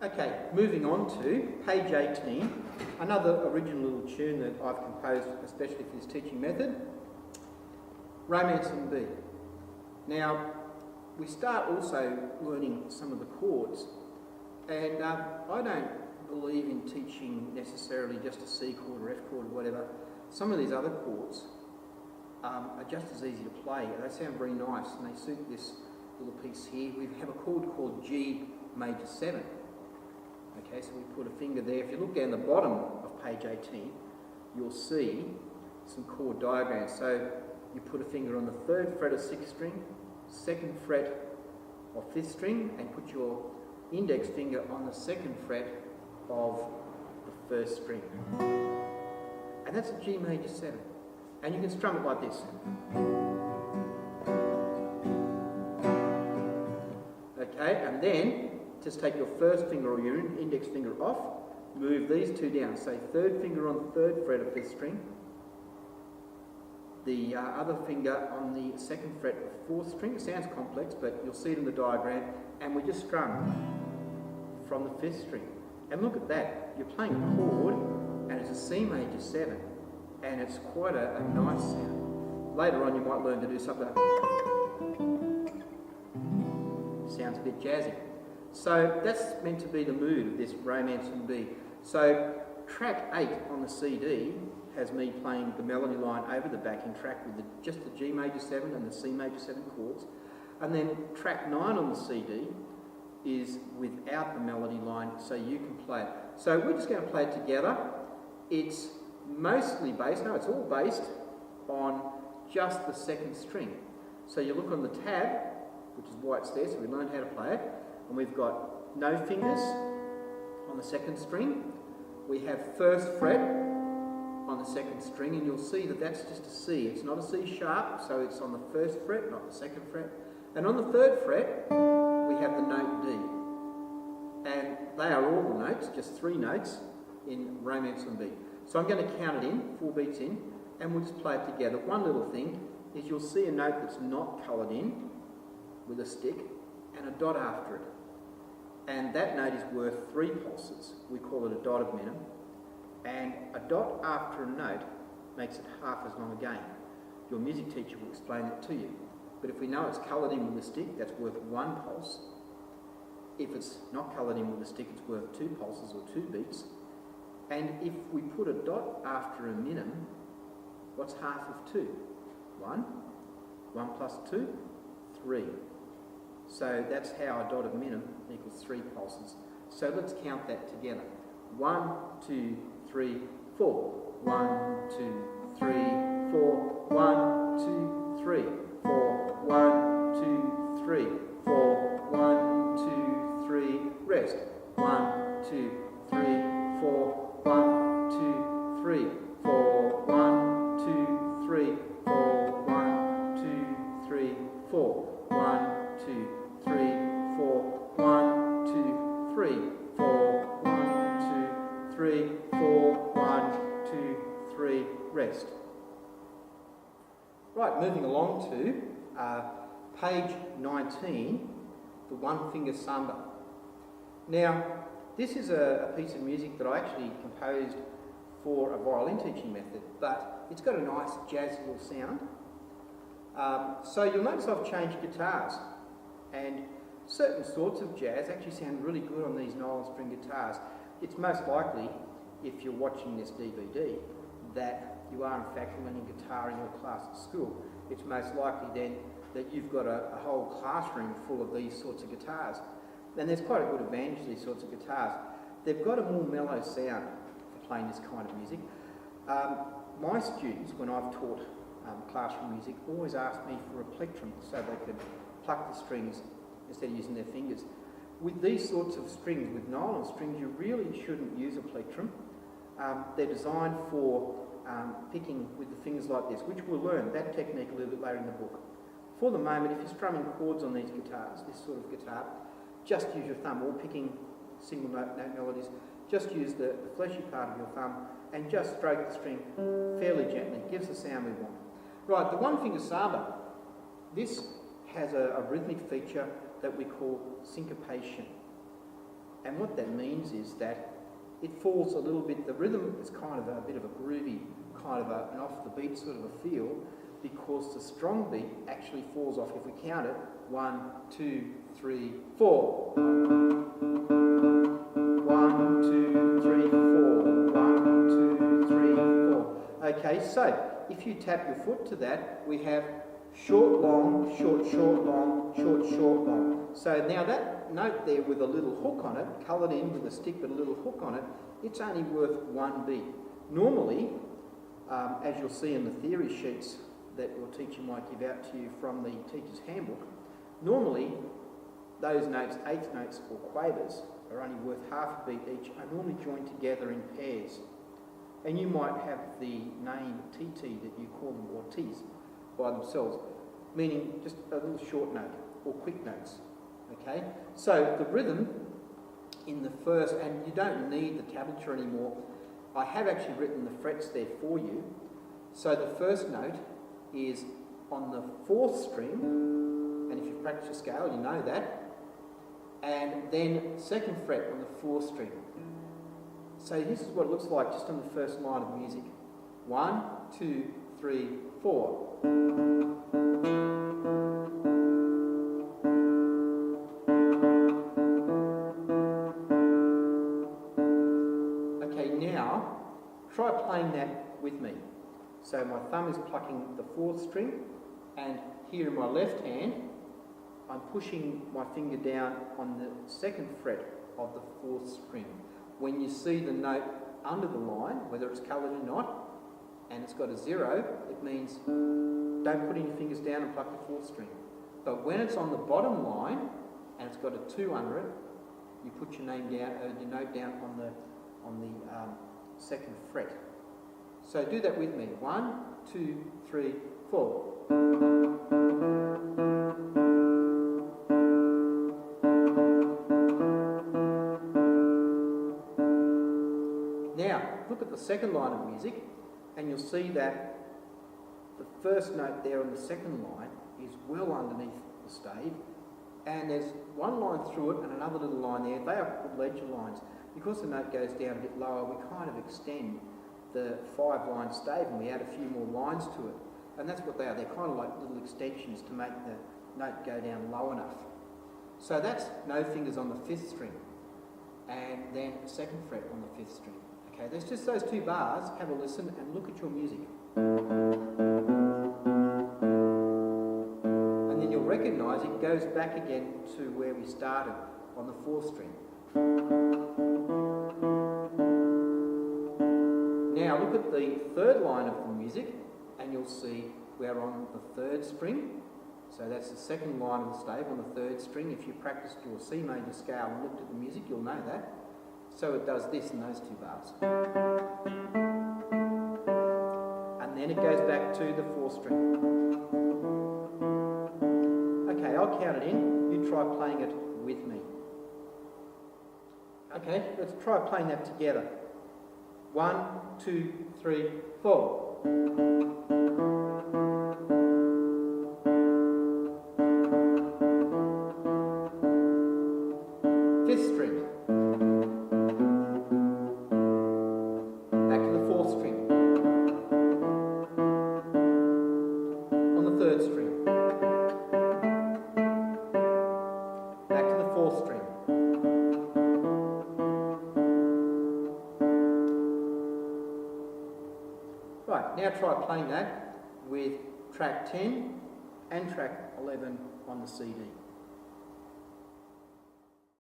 Okay, moving on to page 18, another original little tune that I've composed especially for this teaching method, Romance in B. Now, we start also learning some of the chords, and I don't believe in teaching necessarily just a C chord or F chord or whatever. Some of these other chords are just as easy to play. They sound very nice and they suit this little piece here. We have a chord called G major 7. Okay, so we put a finger there. If you look down the bottom of page 18, you'll see some chord diagrams. So you put a finger on the 3rd fret of 6th string, 2nd fret of 5th string, and put your index finger on the 2nd fret of the 1st string. And that's a G major 7. And you can strum it like this. Okay, and then just take your 1st finger or your index finger off, move these two down. Say 3rd finger on the 3rd fret of 5th string, the other finger on the 2nd fret of 4th string. It sounds complex, but you'll see it in the diagram. And we just strum from the 5th string. And look at that, you're playing a chord and it's a C major 7, and it's quite a nice sound. Later on you might learn to do something like sounds a bit jazzy. So that's meant to be the mood of this Romance in B. So track 8 on the CD has me playing the melody line over the backing track with just the G major 7 and the C major 7 chords. And then track 9 on the CD is without the melody line, so you can play it. So we're just going to play it together. It's mostly based, no, it's all based on just the 2nd string. So you look on the tab, which is why it's there, so we learn how to play it. And we've got no fingers on the 2nd string. We have 1st fret on the 2nd string, and you'll see that that's just a C. It's not a C sharp, so it's on the 1st fret, not the 2nd fret. And on the 3rd fret, we have the note D. And they are all the notes, just 3 notes in Romance in B. So I'm going to count it in, 4 beats in, and we'll just play it together. One little thing is you'll see a note that's not coloured in with a stick and a dot after it. And that note is worth 3 pulses. We call it a dot of minim. And a dot after a note makes it half as long again. Your music teacher will explain it to you. But if we know it's coloured in with a stick, that's worth 1 pulse. If it's not coloured in with a stick, it's worth 2 pulses or 2 beats. And if we put a dot after a minim, what's half of 2? 1. 1 plus 2, 3. So that's how a dot of minim equals 3 pulses. So let's count that together. 1, 2, 3, 4. 1, 2, 3, 4. 1, 2, 3, 4. 1, 2, 3, 4. 1, 2, 3. Rest. 1, 2, 3, 4. 1, 2, 3, 4. 1, 2, 3, 4. 1, 2, 3, 4. 1, 2, 3, 4. 1, 2, 3, 4. 1, 2, 3, 4. 1, 2, 3. Rest. Right, moving along to page 19, the one finger Samba. Now, this is a piece of music that I actually composed for a violin teaching method, but it's got a nice jazzy little sound. So you'll notice I've changed guitars, and certain sorts of jazz actually sound really good on these nylon string guitars. It's most likely, if you're watching this DVD, that you are in fact learning guitar in your class at school. It's most likely then that you've got a whole classroom full of these sorts of guitars. And there's quite a good advantage to these sorts of guitars. They've got a more mellow sound for playing this kind of music. My students, when I've taught classroom music, always ask me for a plectrum so they could pluck the strings instead of using their fingers. With these sorts of strings, with nylon strings, you really shouldn't use a plectrum. They're designed for picking with the fingers like this, which we'll learn that technique a little bit later in the book. For the moment, if you're strumming chords on these guitars, this sort of guitar, just use your thumb, or picking single note melodies, just use the fleshy part of your thumb and just stroke the string fairly gently. It gives the sound we want. Right, the one finger Samba, this has a rhythmic feature that we call syncopation. And what that means is that it falls a little bit, the rhythm is kind of a bit of a groovy, kind of an off the beat sort of a feel, because the strong beat actually falls off. If we count it, 1, 2, 3, 4. 1, 2, 3, 4. 1, 2, 3, 4. Okay, so if you tap your foot to that, we have short, long, short, short, long, short, short, long. So now that note there with a little hook on it, coloured in with a stick but a little hook on it, it's only worth 1 beat. Normally, as you'll see in the theory sheets that your teacher might give out to you from the teacher's handbook, normally those notes, eighth notes or quavers, are only worth half a beat each, are normally joined together in pairs. And you might have the name TT that you call them, or T's, by themselves, meaning just a little short note or quick notes. Okay, so the rhythm in the first, and you don't need the tablature anymore. I have actually written the frets there for you. So the first note is on the 4th string, and if you've practiced your scale, you know that. And then 2nd fret on the 4th string. So this is what it looks like just on the first line of music. 1, 2, 3, 4. Okay, now try playing that with me. So my thumb is plucking the 4th string, and here in my left hand, I'm pushing my finger down on the 2nd fret of the 4th string. When you see the note under the line, whether it's coloured or not, and it's got a 0, it means don't put any fingers down and pluck the 4th string. But when it's on the bottom line and it's got a 2 under it, you put your name down, your note down on the 2nd fret. So do that with me. 1, 2, 3, 4. Now, look at the second line of music, and you'll see that the first note there on the second line is well underneath the stave, and there's one line through it and another little line there. They are called ledger lines. Because the note goes down a bit lower, we kind of extend the 5-line stave and we add a few more lines to it. And that's what they are. They're kind of like little extensions to make the note go down low enough. So that's no fingers on the 5th string, and then 2nd fret on the 5th string. Okay, there's just those 2 bars. Have a listen and look at your music. And then you'll recognise it goes back again to where we started on the 4th string. Now look at the 3rd line of the music, and you'll see we're on the 3rd string. So that's the 2nd line of the stave on the 3rd string. If you practiced your C major scale and looked at the music, you'll know that. So it does this in those 2 bars. And then it goes back to the 4th string. Okay, I'll count it in. You try playing it with me. Okay, let's try playing that together. 1, 2, 3, 4. 5th string. Back to the 4th string. On the 3rd string. Back to the 4th string. Right, now try playing that with track 10 and track 11 on the CD.